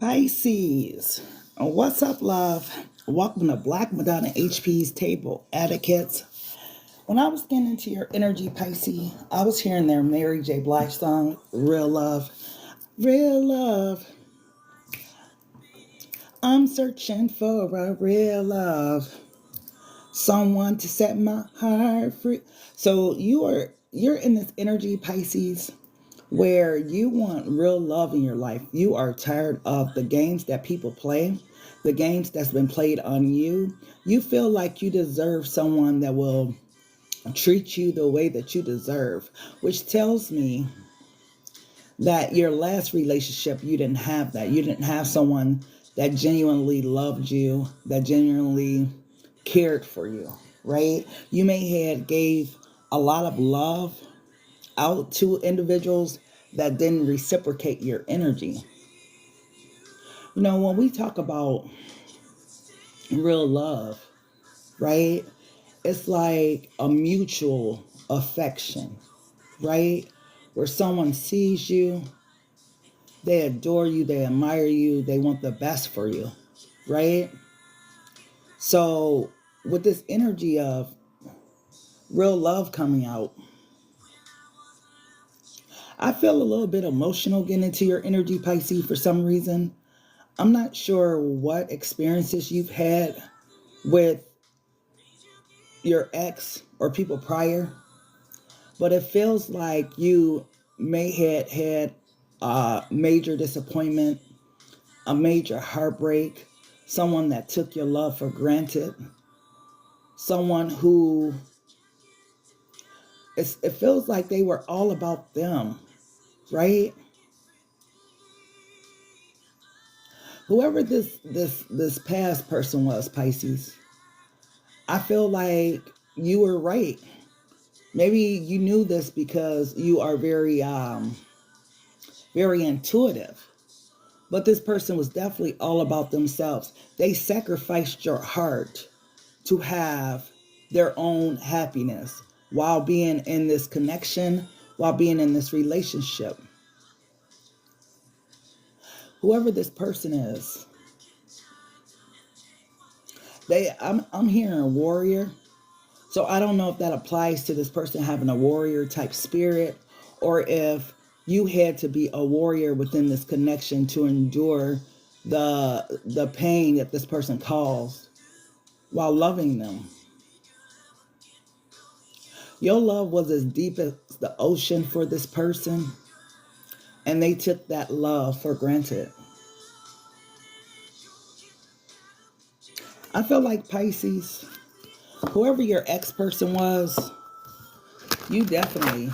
Pisces, what's up, love? Welcome to Black Madonna HP's Table Etiquettes. When I was getting into your energy, Pisces, I was hearing their Mary J. Blige song, Real Love. Real love. I'm searching for a real love. Someone to set my heart free. So you're in this energy, Pisces, where you want real love in your life. You are tired of the games that people play, the games that's been played on you. You feel like you deserve someone that will treat you the way that you deserve, which tells me that your last relationship, you didn't have that. You didn't have someone that genuinely loved you, that genuinely cared for you, right? You may have gave a lot of love out to individuals that didn't reciprocate your energy. You know, when we talk about real love, right? It's like a mutual affection, right? Where someone sees you, they adore you, they admire you, they want the best for you, right? So with this energy of real love coming out, I feel a little bit emotional getting into your energy, Pisces, for some reason. I'm not sure what experiences you've had with your ex or people prior, but it feels like you may have had a major disappointment, a major heartbreak, someone that took your love for granted, someone who it feels like they were all about them, right? Whoever this past person was, Pisces, I feel like you were right. Maybe you knew this because you are very intuitive. But this person was definitely all about themselves. They sacrificed your heart to have their own happiness while being in this connection, while being in this relationship. Whoever this person is, I'm hearing a warrior. So I don't know if that applies to this person having a warrior type spirit, or if you had to be a warrior within this connection to endure the pain that this person caused while loving them. Your love was as deep as the ocean for this person, and they took that love for granted. I feel like, Pisces, whoever your ex-person was, you definitely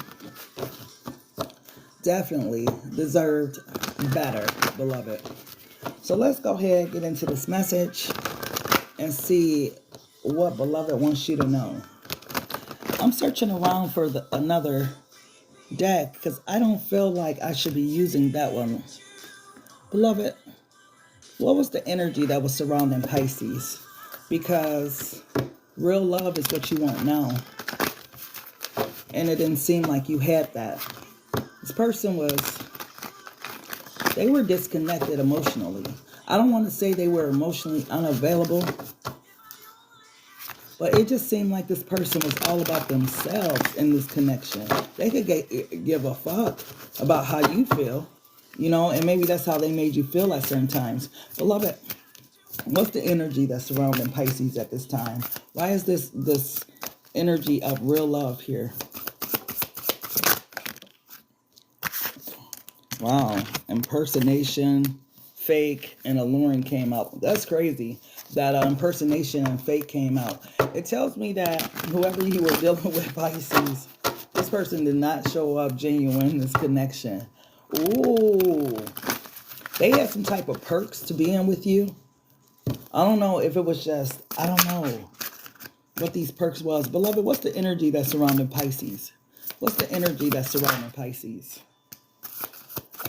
deserved better, beloved. So let's go ahead and get into this message and see what beloved wants you to know. I'm searching around for another deck because I don't feel like I should be using that one. Beloved, what was the energy that was surrounding Pisces? Because real love is what you want now. And it didn't seem like you had that. This person they were disconnected emotionally. I don't want to say they were emotionally unavailable, but it just seemed like this person was all about themselves in this connection. They could give a fuck about how you feel, and maybe that's how they made you feel at certain times. Beloved, what's the energy that's surrounding Pisces at this time? Why is this energy of real love here? Wow, impersonation, fake, and alluring came out. That's crazy that impersonation and fake came out. It tells me that whoever you were dealing with, Pisces, this person did not show up genuine in this connection. Ooh, they had some type of perks to being with you. I don't know if it was just, I don't know what these perks was. Beloved, what's the energy that's surrounding Pisces? What's the energy that's surrounding Pisces?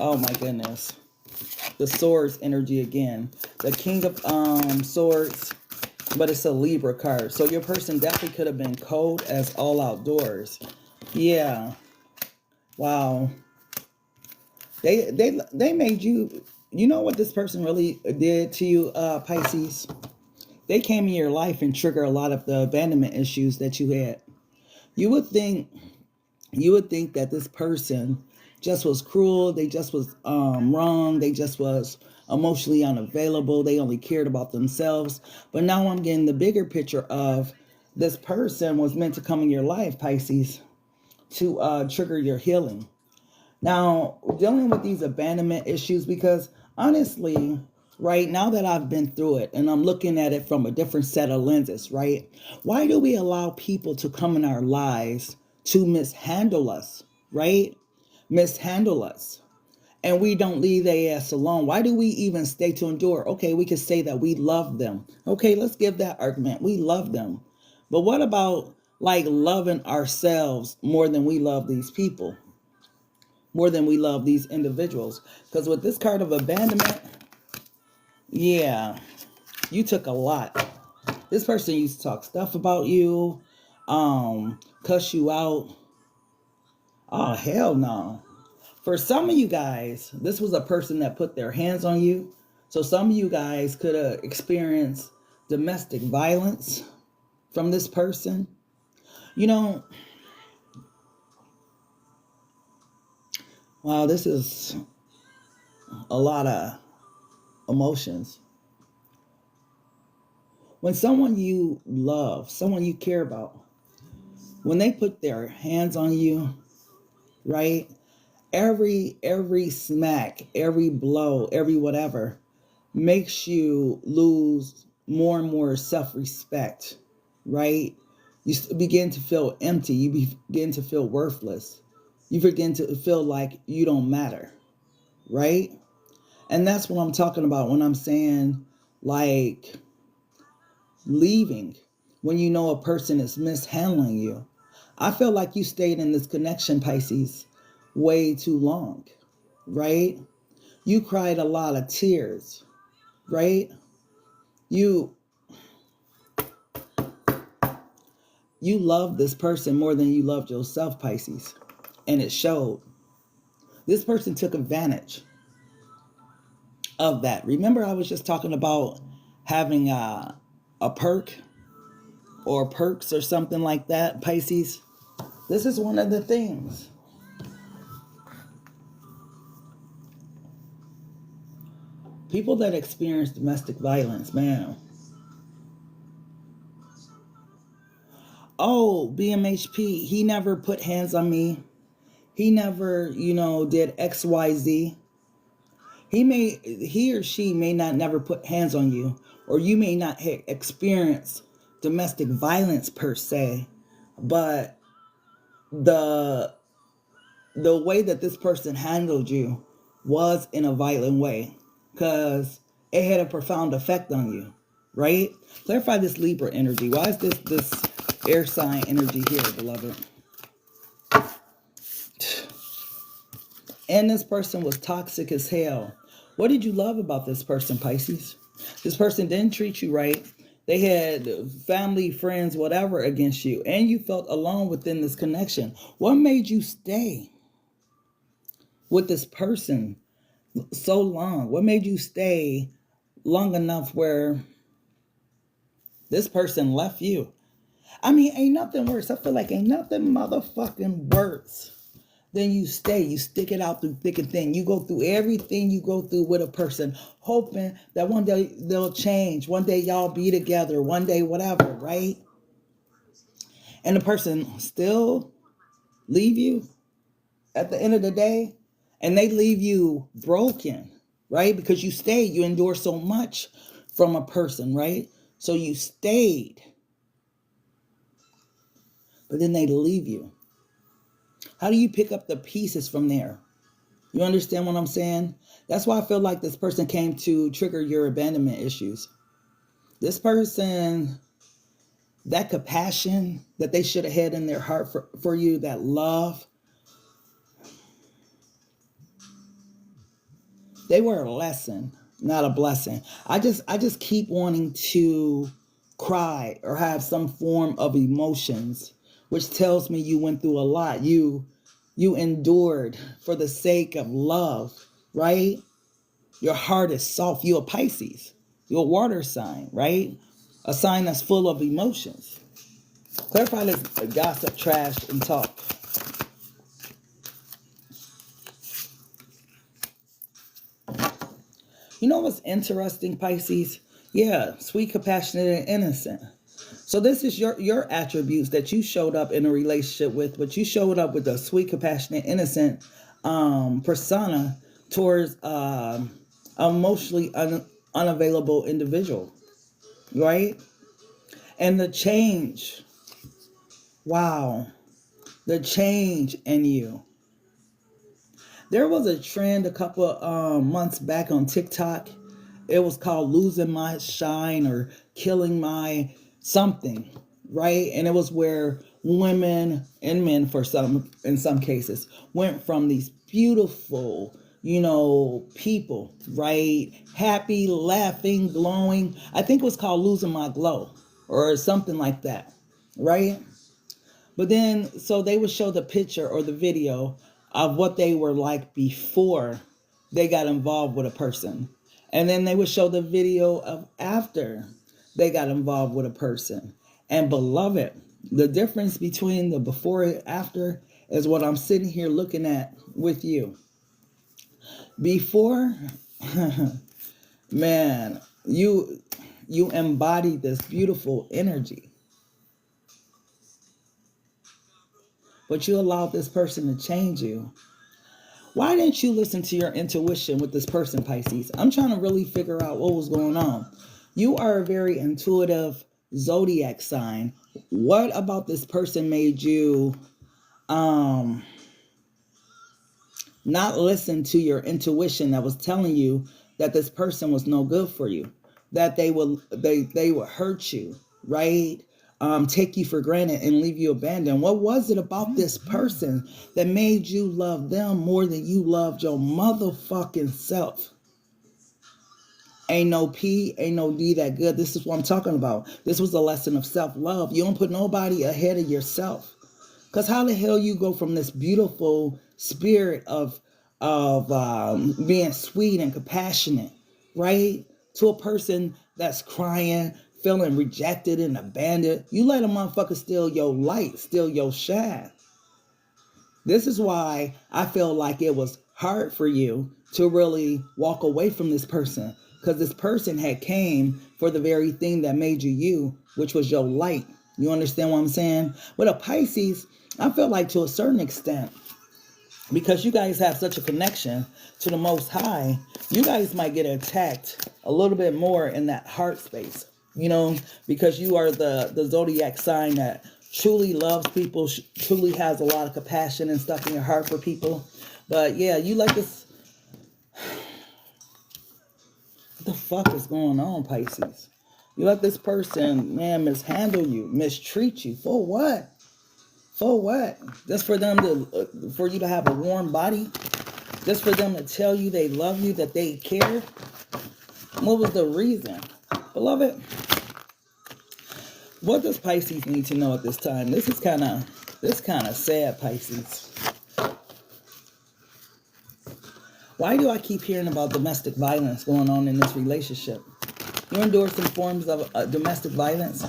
Oh my goodness. The swords energy again. The King of Swords, but it's a Libra card. So your person definitely could have been cold as all outdoors. Yeah. Wow. They made you you know what this person really did to you, Pisces? They came in your life and trigger a lot of the abandonment issues that you had. You would think that this person just was cruel, they just was wrong, they just was emotionally unavailable, they only cared about themselves. But now I'm getting the bigger picture of this person was meant to come in your life, Pisces, to trigger your healing. Now, dealing with these abandonment issues, because honestly, right now that I've been through it and I'm looking at it from a different set of lenses, right? Why do we allow people to come in our lives to mishandle us, right? Mishandle us. And we don't leave their ass alone. Why do we even stay to endure? Okay, we can say that we love them. Okay, let's give that argument. We love them. But what about like loving ourselves more than we love these people? More than we love these individuals? Because with this card of abandonment, yeah, you took a lot. This person used to talk stuff about you, cuss you out. Oh, hell no. For some of you guys, this was a person that put their hands on you. So some of you guys could have experienced domestic violence from this person. You know, wow, this is a lot of emotions. When someone you love, someone you care about, when they put their hands on you, right? Every smack, every blow, every whatever makes you lose more and more self-respect, right? You begin to feel empty. You begin to feel worthless. You begin to feel like you don't matter, right? And that's what I'm talking about when I'm saying like leaving when you know a person is mishandling you. I feel like you stayed in this connection, Pisces, way too long, right? You cried a lot of tears, right? You loved this person more than you loved yourself, Pisces, and it showed. This person took advantage of that. Remember, I was just talking about having a perk or perks or something like that, Pisces. This is one of the things. People that experience domestic violence, man. Oh, BMHP, he never put hands on me. He never, did XYZ. He or she may not never put hands on you, or you may not experience domestic violence per se, but the way that this person handled you was in a violent way, because it had a profound effect on you, right? Clarify this Libra energy. Why is this air sign energy here, beloved? And this person was toxic as hell. What did you love about this person, Pisces? This person didn't treat you right. They had family, friends, whatever against you. And you felt alone within this connection. What made you stay with this person so long? What made you stay long enough where this person left you? I mean, ain't nothing worse. I feel like ain't nothing motherfucking worse. Then you stay, you stick it out through thick and thin. You go through everything you go through with a person, hoping that one day they'll change. One day y'all be together. One day whatever, right? And the person still leave you at the end of the day. And they leave you broken, right? Because you stayed, you endure so much from a person, right? So you stayed. But then they leave you. How do you pick up the pieces from there? You understand what I'm saying? That's why I feel like this person came to trigger your abandonment issues. This person, that compassion that they should have had in their heart for you, that love, they were a lesson, not a blessing. I just keep wanting to cry or have some form of emotions, which tells me you went through a lot. You endured for the sake of love, right? Your heart is soft. You're a Pisces. You're a water sign, right? A sign that's full of emotions. Clarify this gossip, trash, and talk. You know what's interesting, Pisces? Yeah, sweet, compassionate, and innocent. So this is your attributes that you showed up in a relationship with, but you showed up with a sweet, compassionate, innocent persona towards emotionally unavailable individual, right? And the change, wow, the change in you. There was a trend a couple months back on TikTok. It was called losing my shine or killing my something, right? And it was where women and men, in some cases, went from these beautiful, people, right? Happy, laughing, glowing. I think it was called losing my glow or something like that, right? But then, so they would show the picture or the video of what they were like before they got involved with a person. And then they would show the video of after they got involved with a person. And beloved, the difference between the before and after is what I'm sitting here looking at with you. Before, man, you embody this beautiful energy. But you allowed this person to change you. Why didn't you listen to your intuition with this person, Pisces? I'm trying to really figure out what was going on. You are a very intuitive zodiac sign. What about this person made you not listen to your intuition that was telling you that this person was no good for you, that they would hurt you, right? Take you for granted and leave you abandoned? What was it about this person that made you love them more than you loved your motherfucking self? Ain't no P, ain't no D that good. This is what I'm talking about. This was a lesson of self-love. You don't put nobody ahead of yourself. Because how the hell you go from this beautiful spirit of being sweet and compassionate, right, to a person that's crying, feeling rejected and abandoned? You let a motherfucker steal your light, steal your shine. This is why I feel like it was hard for you to really walk away from this person, because this person had came for the very thing that made you you, which was your light. You understand what I'm saying? With a Pisces, I feel like to a certain extent, because you guys have such a connection to the Most High, you guys might get attacked a little bit more in that heart space, because you are the zodiac sign that truly loves people, truly has a lot of compassion and stuff in your heart for people. But yeah, you like this. What the fuck is going on, Pisces? You let this person, man, mishandle you, mistreat you. For what? For what? Just for you to have a warm body? Just for them to tell you they love you, that they care? What was the reason? Beloved, what does Pisces need to know at this time? This kind of sad, Pisces. Why do I keep hearing about domestic violence going on in this relationship? You endure some forms of domestic violence?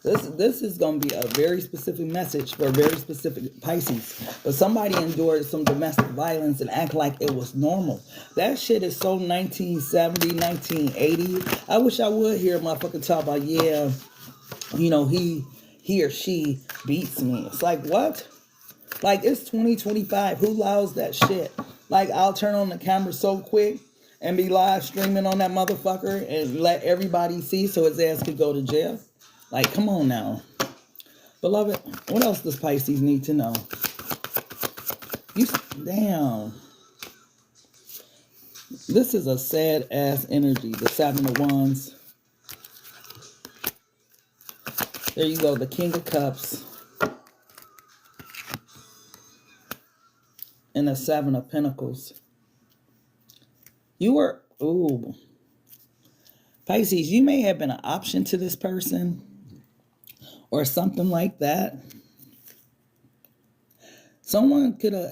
This is going to be a very specific message for a very specific Pisces. But somebody endured some domestic violence and act like it was normal. That shit is so 1970, 1980. I wish I would hear a motherfucker talk about, yeah, he or she beats me. It's like, what? Like, it's 2025. Who allows that shit? Like, I'll turn on the camera so quick and be live streaming on that motherfucker and let everybody see so his ass could go to jail. Like, come on now. Beloved, what else does Pisces need to know? Damn. This is a sad ass energy. The Seven of Wands. There you go. The King of Cups. And the Seven of Pentacles. Pisces, you may have been an option to this person or something like that. Someone could have...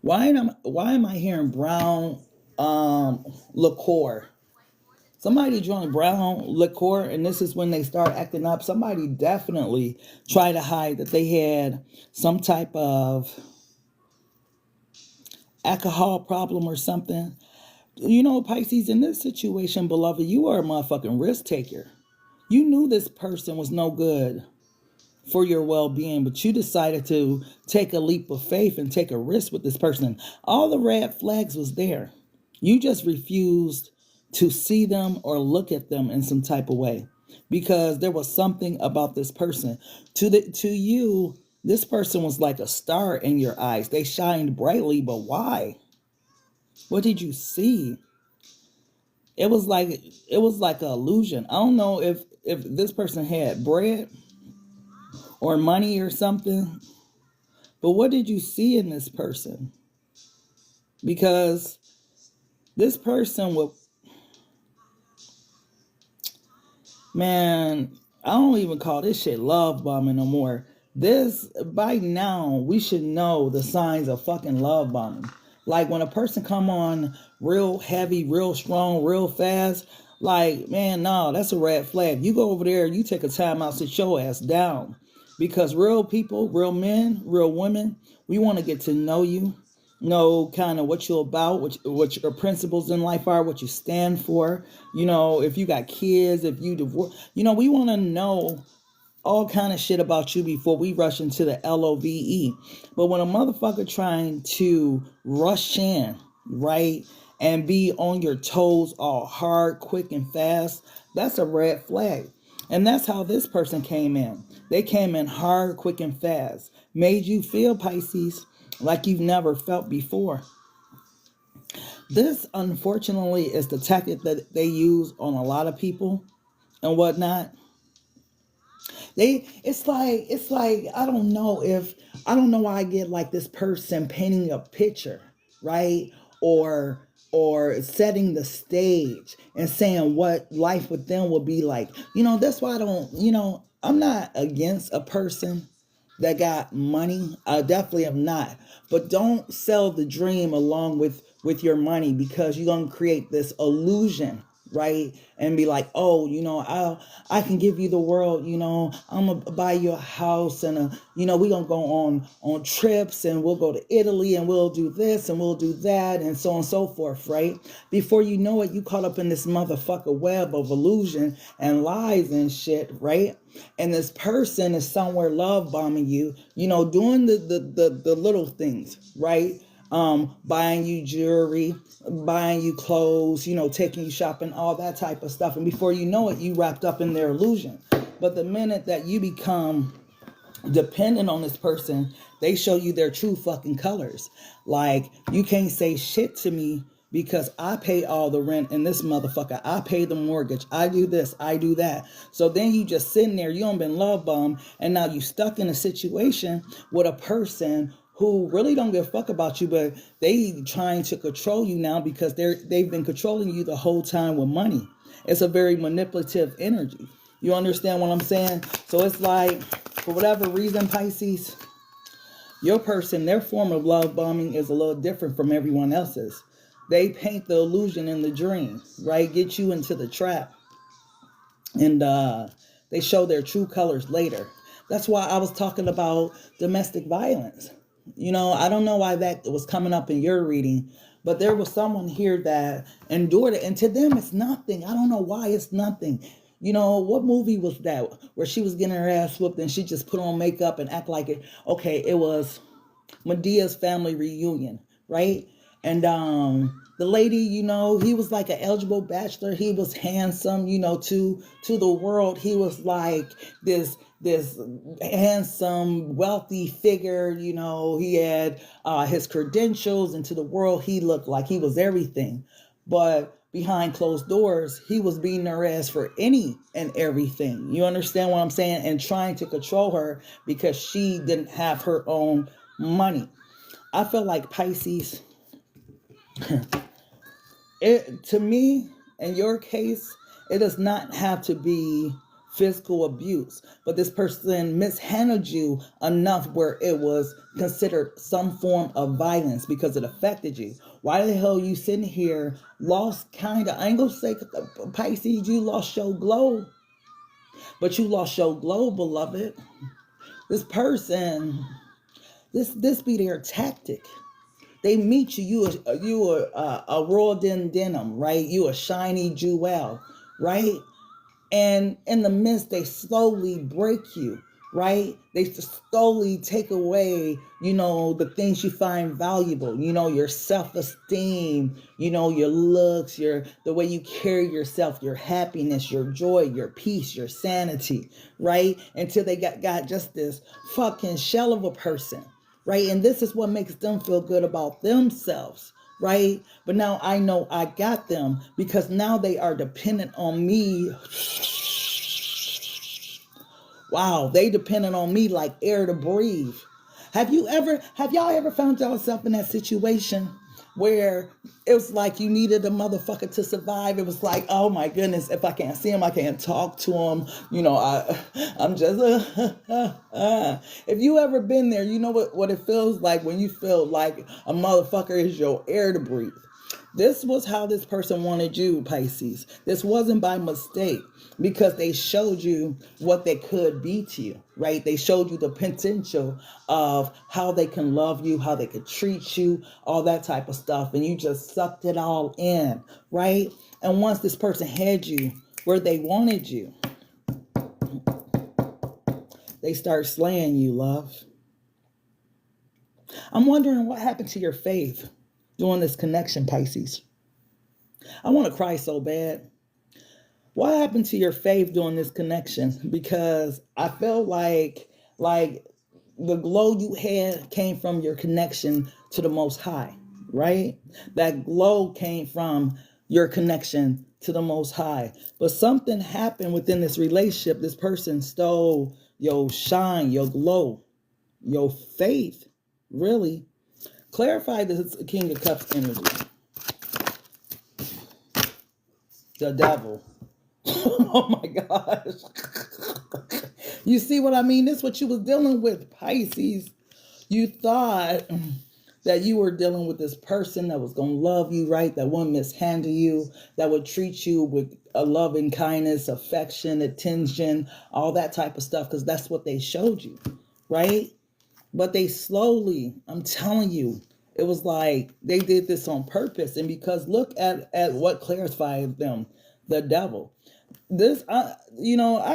Why am I hearing brown liqueur. Somebody drank brown liqueur, and this is when they start acting up. Somebody definitely tried to hide that they had some type of alcohol problem or something. You know, Pisces, in this situation, beloved, you are a motherfucking risk taker. You knew this person was no good for your well-being, but you decided to take a leap of faith and take a risk with this person. All the red flags was there. You just refused to see them or look at them in some type of way because there was something about this person. To you, this person was like a star in your eyes. They shined brightly, but why? What did you see? It was like an illusion. I don't know if this person had bread or money or something, but what did you see in this person? Because this person will, man, I don't even call this shit love bombing no more. This, by now, we should know the signs of fucking love bombing. Like when a person come on real heavy, real strong, real fast, like, man, no, that's a red flag. You go over there, you take a time out, sit your ass down. Because real people, real men, real women, we want to get to know you, know kind of what you're about, what your principles in life are, what you stand for. You know, if you got kids, if you divorce, you know, we want to know all kind of shit about you before we rush into the LOVE. But when a motherfucker trying to rush in, right, and be on your toes all hard, quick, and fast, that's a red flag. And that's how this person came in. They came in hard, quick, and fast. Made you feel, Pisces, like you've never felt before. This, unfortunately, is the tactic that they use on a lot of people and whatnot. It's like I don't know why I get like this person painting a picture, right? Or setting the stage and saying what life with them will be like. You know, that's why I don't, I'm not against a person that got money. I definitely am not. But don't sell the dream along with your money, because you're going to create this illusion, right? And be like, oh, I can give you the world, I'm going to buy you a house, and we're going to go on trips, and we'll go to Italy, and we'll do this and we'll do that, and so on and so forth, right? Before you know it, you caught up in this motherfucker web of illusion and lies and shit, right? And this person is somewhere love bombing you, doing the little things, right? Buying you jewelry, buying you clothes, taking you shopping, all that type of stuff. And before you know it, you wrapped up in their illusion. But the minute that you become dependent on this person, they show you their true fucking colors. Like, you can't say shit to me because I pay all the rent in this motherfucker. I pay the mortgage. I do this. I do that. So then you just sitting there. You don't been love bombed. And now you stuck in a situation with a person who really don't give a fuck about you, but they trying to control you now because they've been controlling you the whole time with money. It's a very manipulative energy. You understand what I'm saying? So it's like, for whatever reason, Pisces, your person, their form of love bombing is a little different from everyone else's. They paint the illusion in the dream, right? Get you into the trap. And they show their true colors later. That's why I was talking about domestic violence. I don't know why that was coming up in your reading, but there was someone here that endured it. And to them, it's nothing. I don't know why it's nothing. What movie was that where she was getting her ass whooped and she just put on makeup and act like it? Okay, it was Medea's Family Reunion, right? And the lady, he was like an eligible bachelor. He was handsome, to the world. He was like this handsome, wealthy figure. He had his credentials, and to the world, he looked like he was everything. But behind closed doors, he was beating her ass for any and everything. You understand what I'm saying? And trying to control her because she didn't have her own money. I feel like Pisces, to me, in your case, it does not have to be physical abuse, but this person mishandled you enough where it was considered some form of violence because it affected you. Why the hell you sitting here lost kind of, I ain't gonna say Pisces, you lost your glow, but you lost your glow, beloved. This person, this be their tactic. They meet you, you are a raw denim, right? You a shiny jewel, right? And in the midst, they slowly break you, right? They slowly take away, the things you find valuable, your self-esteem, your looks, the way you carry yourself, your happiness, your joy, your peace, your sanity, right? Until they got just this fucking shell of a person, right? And this is what makes them feel good about themselves, right? But now I know I got them because now they are dependent on me. Wow, they dependent on me like air to breathe. Have y'all ever found yourself in that situation where it was like you needed a motherfucker to survive? It was like, oh my goodness, if I can't see him, I can't talk to him. I'm just, if you ever been there, you know what it feels like when you feel like a motherfucker is your air to breathe. This was how this person wanted you, Pisces. This wasn't by mistake because they showed you what they could be to you, right? They showed you the potential of how they can love you, how they could treat you, all that type of stuff. And you just sucked it all in, right? And once this person had you where they wanted you, they start slaying you, love. I'm wondering what happened to your faith during this connection, Pisces. I want to cry so bad. What happened to your faith during this connection? Because I felt like the glow you had came from your connection to the Most High, right? That glow came from your connection to the Most High. But something happened within this relationship. This person stole your shine, your glow, your faith, really. Clarify this King of Cups energy. The devil. Oh my gosh. You see what I mean? This is what you was dealing with, Pisces. You thought that you were dealing with this person that was going to love you, right? That wouldn't mishandle you, that would treat you with a loving kindness, affection, attention, all that type of stuff, because that's what they showed you, right? But they slowly, I'm telling you, it was like they did this on purpose. And because look at what clarified them, the devil. This, I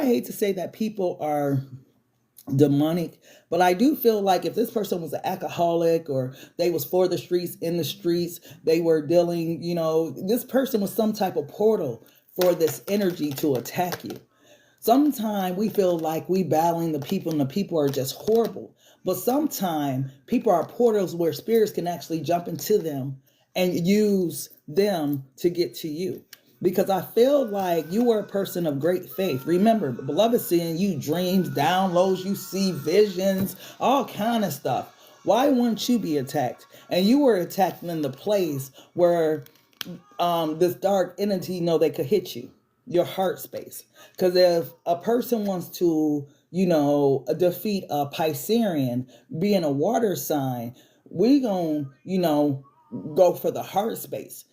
hate to say that people are demonic, but I do feel like if this person was an alcoholic or they was for the streets, in the streets, they were dealing, this person was some type of portal for this energy to attack you. Sometimes we feel like we battling the people and the people are just horrible. But sometimes people are portals where spirits can actually jump into them and use them to get to you. Because I feel like you were a person of great faith. Remember, beloved, seeing you dreams, downloads, you see visions, all kind of stuff. Why wouldn't you be attacked? And you were attacked in the place where this dark entity they could hit you, your heart space. Because if a person wants to, defeat a Piscean, being a water sign, we gonna, go for the heart space.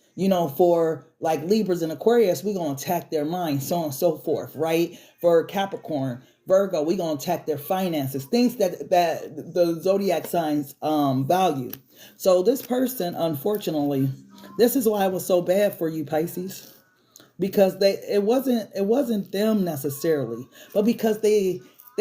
For like Libras and Aquarius, we're going to attack their mind, so on and so forth, right? For Capricorn, Virgo, we're going to attack their finances, things that the zodiac signs value. So this person, unfortunately, this is why it was so bad for you, Pisces, because it wasn't them necessarily, but because they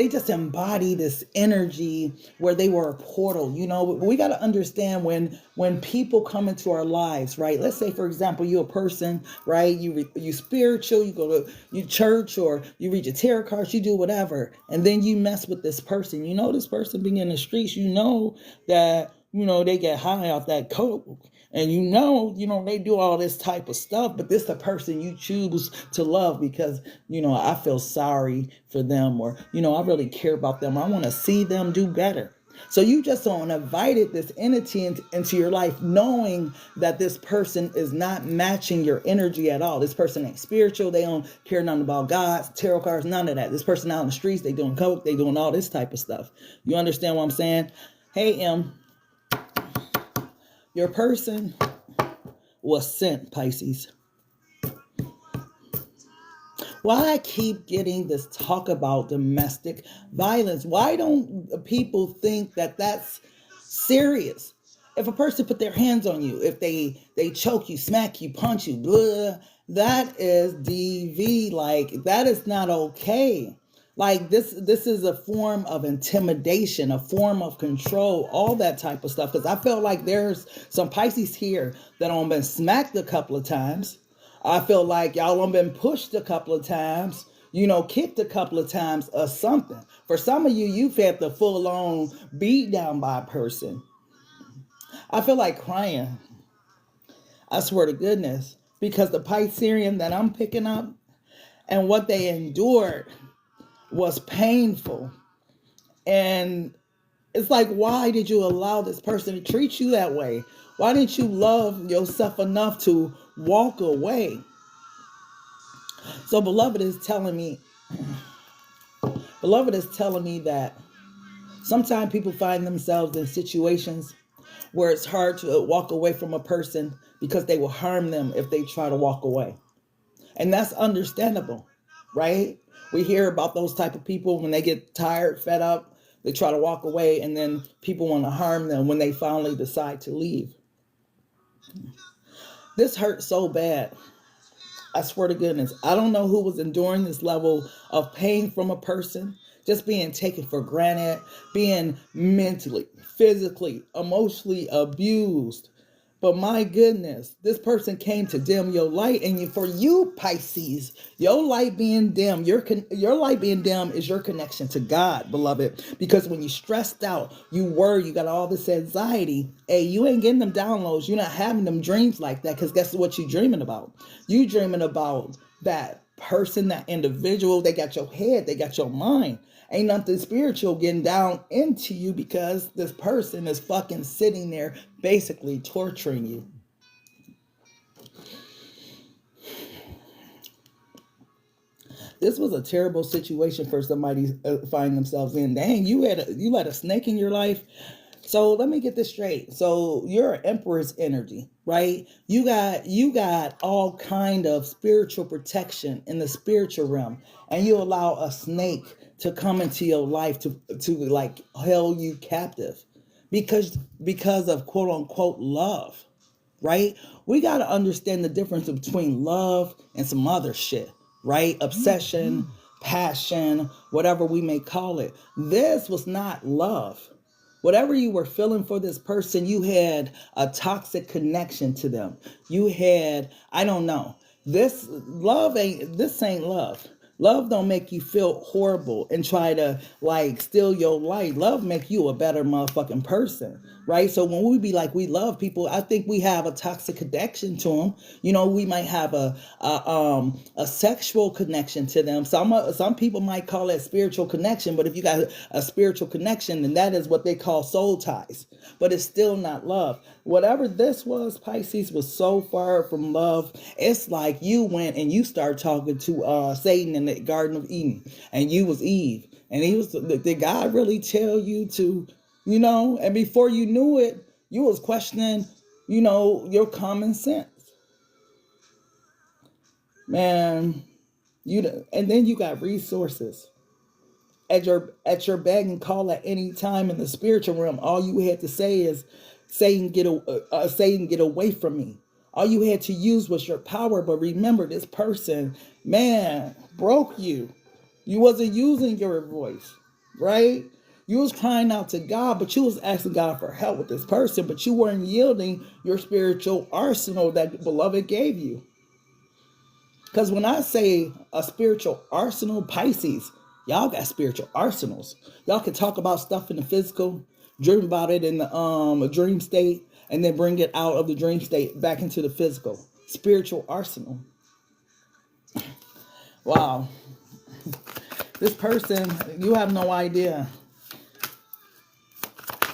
just embody this energy where they were a portal. We got to understand when people come into our lives, right? Let's say, for example, you're a person, right? You spiritual, you go to your church or you read your tarot cards, you do whatever. And then you mess with this person. This person being in the streets, that, they get high off that coke. And they do all this type of stuff, but this the person you choose to love because, I feel sorry for them or, I really care about them. I want to see them do better. So you just don't invited this entity into your life knowing that this person is not matching your energy at all. This person ain't spiritual. They don't care nothing about God, tarot cards, none of that. This person out in the streets, they doing coke, they doing all this type of stuff. You understand what I'm saying? Hey, your person was sent, Pisces. Why I keep getting this talk about domestic violence? Why don't people think that that's serious? If a person put their hands on you, if they choke you, smack you, punch you, blah, that is DV. Like, that is not okay. Like, this is a form of intimidation, a form of control, all that type of stuff. Because I feel like there's some Pisces here that have been smacked a couple of times. I feel like y'all have been pushed a couple of times, kicked a couple of times or something. For some of you, you've had the full-on beat down by a person. I feel like crying. I swear to goodness. Because the Piscean that I'm picking up and what they endured was painful. And it's like, why did you allow this person to treat you that way? Why didn't you love yourself enough to walk away? So beloved is telling me that sometimes people find themselves in situations where it's hard to walk away from a person because they will harm them if they try to walk away. And that's understandable, right? We hear about those type of people when they get tired, fed up, they try to walk away, and then people want to harm them when they finally decide to leave. This hurts so bad. I swear to goodness, I don't know who was enduring this level of pain from a person, just being taken for granted, being mentally, physically, emotionally abused. But my goodness, this person came to dim your light. And for you, Pisces, your light being dim, your light being dim is your connection to God, beloved. Because when you stressed out, you worry, you got all this anxiety, hey, you ain't getting them downloads. You're not having them dreams like that, because guess what you're dreaming about? You dreaming about that person, that individual. They got your head, they got your mind. Ain't nothing spiritual getting down into you because this person is fucking sitting there basically torturing you. This was a terrible situation for somebody to find themselves in. Dang, you let a snake in your life. So let me get this straight. So you're an Empress energy, right? You got all kind of spiritual protection in the spiritual realm, and you allow a snake to come into your life to like held you captive because of quote unquote love, right? We got to understand the difference between love and some other shit, right? Obsession, passion, whatever we may call it. This was not love. Whatever you were feeling for this person, you had a toxic connection to them. You had, I don't know. This ain't love. Love don't make you feel horrible and try to like steal your life. Love make you a better motherfucking person, right? So when we be like we love people, I think we have a toxic connection to them. We might have a sexual connection to them. Some people might call it spiritual connection, but if you got a spiritual connection, then that is what they call soul ties. But it's still not love. Whatever this was, Pisces, was so far from love. It's like you went and you started talking to Satan in the Garden of Eden, and you was Eve, and he was. Did God really tell you to, And before you knew it, you was questioning, your common sense, man. And then you got resources at your beck and call at any time in the spiritual realm. All you had to say is, Satan, get away from me. All you had to use was your power. But remember, this person, man, broke you. You wasn't using your voice, right? You was crying out to God, but you was asking God for help with this person, but you weren't yielding your spiritual arsenal that the beloved gave you. Because when I say a spiritual arsenal, Pisces, y'all got spiritual arsenals. Y'all can talk about stuff in the physical, dream about it in the dream state, and then bring it out of the dream state back into the physical. Spiritual arsenal. Wow. This person, you have no idea.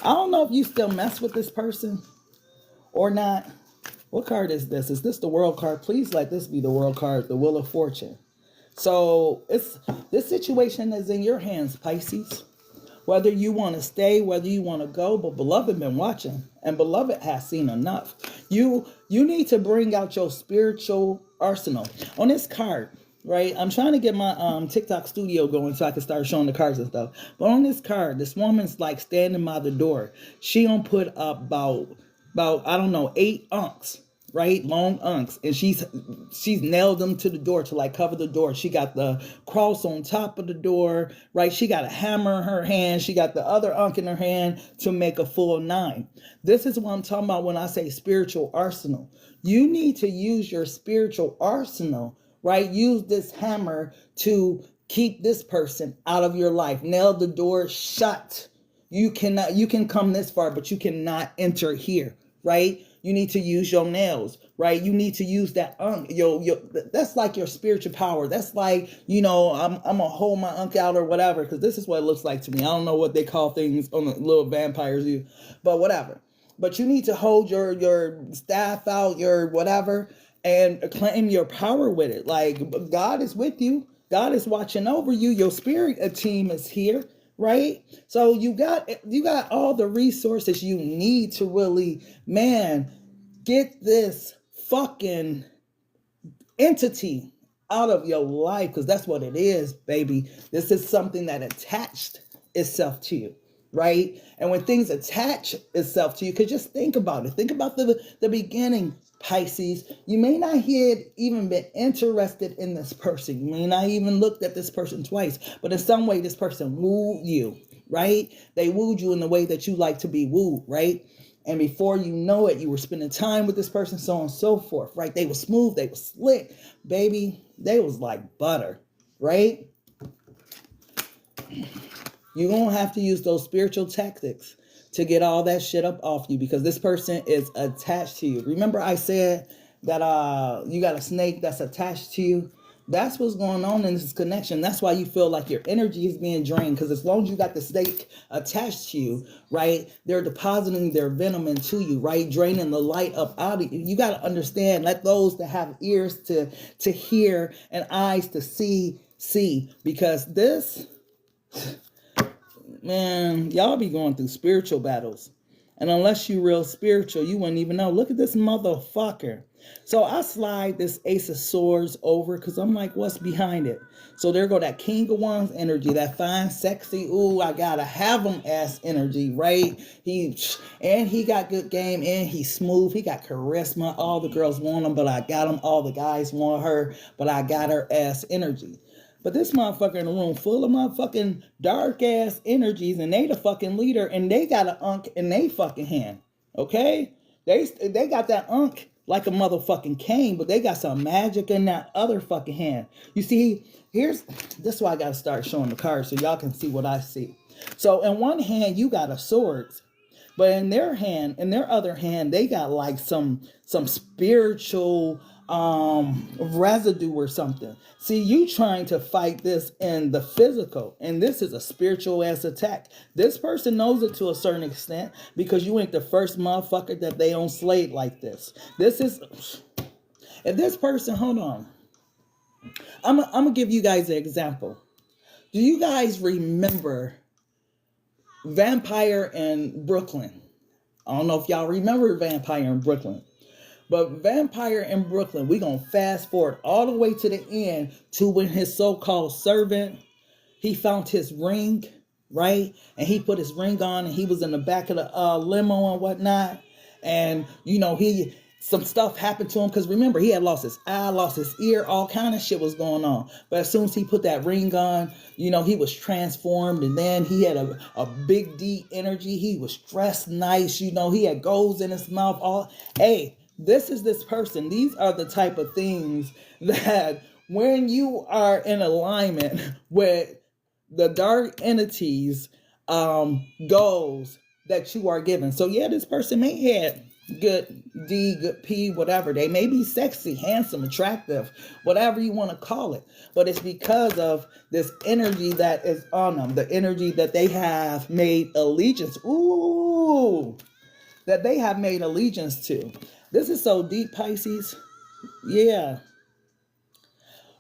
I don't know if you still mess with this person or not. What card is this? Is this the World card? Please let this be the World card, the Wheel of Fortune. So this situation is in your hands, Pisces. whether you want to stay, whether you want to go. But beloved been watching, and beloved has seen enough. You need to bring out your spiritual arsenal. On this card, right? I'm trying to get my TikTok studio going so I can start showing the cards and stuff. But on this card, this woman's like standing by the door. She don't put up about I don't know 8 unks, right? Long unks, and she's nailed them to the door to like cover the door. She got the cross on top of the door, right? She got a hammer in her hand. She got the other unk in her hand to make a full 9. This is what I'm talking about when I say spiritual arsenal. You need to use your spiritual arsenal, right? Use this hammer to keep this person out of your life. Nail the door shut. You can come this far, but you cannot enter here, right? You need to use your nails, right? You need to use that that's like your spiritual power. That's like, I'm gonna hold my unk out or whatever, because this is what it looks like to me. I don't know what they call things on the little vampires, but whatever. But you need to hold your staff out, your whatever, and claim your power with it. Like, God is with you. God is watching over you. Your spirit team is here, right? So you got all the resources you need to really, man, get this fucking entity out of your life, because that's what it is, baby. This is something that attached itself to you, right? And when things attach itself to you, because just think about it. Think about the beginning, Pisces. You may not have even been interested in this person. You may not even looked at this person twice, but in some way this person wooed you, right? They wooed you in the way that you like to be wooed, right? And before you know it, you were spending time with this person, so on and so forth, right? They were smooth, they were slick, baby. They was like butter, right? You're going to have to use those spiritual tactics to get all that shit up off you, because this person is attached to you. Remember I said that you got a snake that's attached to you? That's what's going on in this connection. That's why you feel like your energy is being drained, because as long as you got the snake attached to you, right, they're depositing their venom into you, right, draining the light up out of you. You got to understand, let those that have ears to hear and eyes to see, because this... Man, y'all be going through spiritual battles. And unless you real spiritual, you wouldn't even know. Look at this motherfucker. So I slide this Ace of Swords over because I'm like, what's behind it? So there go that King of Wands energy, that fine, sexy, ooh, I gotta have him ass energy, right? He got good game, and he's smooth. He got charisma. All the girls want him, but I got him. All the guys want her, but I got her ass energy. But this motherfucker in the room full of motherfucking dark ass energies, and they the fucking leader, and they got an unk in they fucking hand. Okay? They got that unk like a motherfucking cane, but they got some magic in that other fucking hand. You see, this is why I gotta start showing the cards so y'all can see what I see. So in one hand you got a swords, but in their other hand, they got like some spiritual residue or something. See, you trying to fight this in the physical, and this is a spiritual ass attack. This person knows it to a certain extent, because you ain't the first motherfucker that they on slate like this. If this person, hold on, I'm gonna give you guys an example. Do you guys remember Vampire in Brooklyn? I don't know if y'all remember Vampire in Brooklyn. But Vampire in Brooklyn, we're going to fast forward all the way to the end to when his so-called servant, he found his ring, right? And he put his ring on, and he was in the back of the limo and whatnot. And, some stuff happened to him, because remember, he had lost his eye, lost his ear, all kind of shit was going on. But as soon as he put that ring on, he was transformed, and then he had a big D energy. He was dressed nice, he had golds in his mouth. This is this person. These are the type of things that when you are in alignment with the dark entities, goals that you are given. So yeah, this person may have good D, good P, whatever. They may be sexy, handsome, attractive, whatever you want to call it. But it's because of this energy that is on them, the energy that they have made allegiance. That they have made allegiance to. This is so deep, Pisces. Yeah.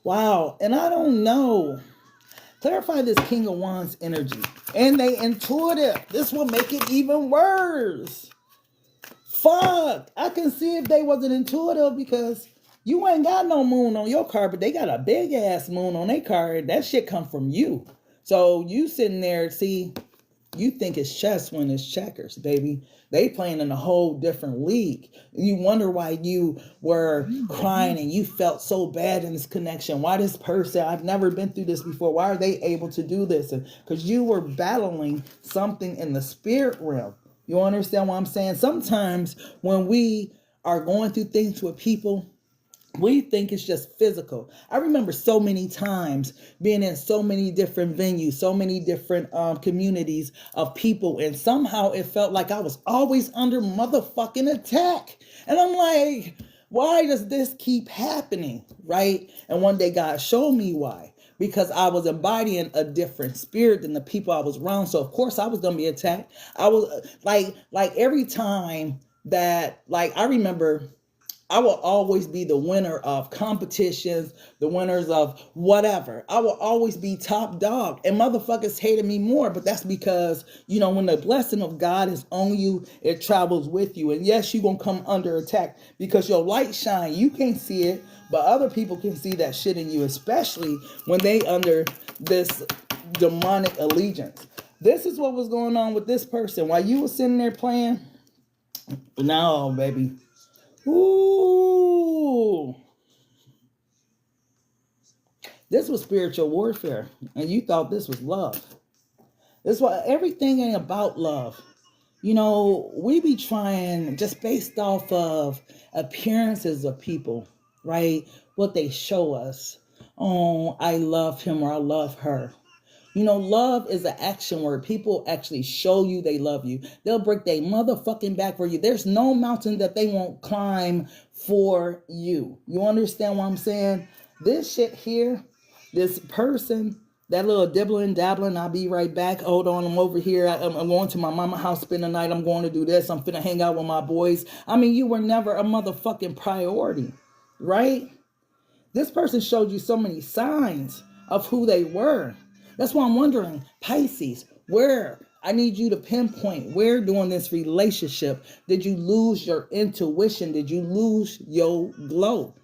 Wow. And I don't know. Clarify this King of Wands energy. And they intuitive. This will make it even worse. Fuck. I can see if they wasn't intuitive because you ain't got no moon on your card, but they got a big ass moon on their card. That shit come from you. So you sitting there, see, you think it's chess when it's checkers, baby. They playing in a whole different league. You wonder why you were crying and you felt so bad in this connection. Why this person, I've never been through this before. Why are they able to do this? Because you were battling something in the spirit realm. You understand what I'm saying? Sometimes when we are going through things with people, we think it's just physical. I remember so many times being in so many different venues, so many different communities of people, and somehow it felt like I was always under motherfucking attack. And I'm like, why does this keep happening, right? And one day God showed me why. Because I was embodying a different spirit than the people I was around. So of course I was gonna be attacked. I was like every time that, like, I remember I will always be the winner of competitions, the winners of whatever. I will always be top dog. And motherfuckers hated me more, but that's because, you know, when the blessing of God is on you, it travels with you. And yes, you're going to come under attack because your light shine. You can't see it, but other people can see that shit in you, especially when they under this demonic allegiance. This is what was going on with this person. While you were sitting there playing, no, baby. Ooh. This was spiritual warfare, and you thought this was love. That's why everything ain't about love. You know, we be trying just based off of appearances of people, right? What they show us. Oh, I love him or I love her. You know, love is an action word. People actually show you they love you. They'll break their motherfucking back for you. There's no mountain that they won't climb for you. You understand what I'm saying? This shit here, this person, that little dibbling, dabbling, I'll be right back. Hold on, I'm over here. I'm going to my mama house, spend the night. I'm going to do this. I'm finna hang out with my boys. I mean, you were never a motherfucking priority, right? This person showed you so many signs of who they were. That's why I'm wondering, Pisces, where? I need you to pinpoint where during this relationship did you lose your intuition? Did you lose your glow?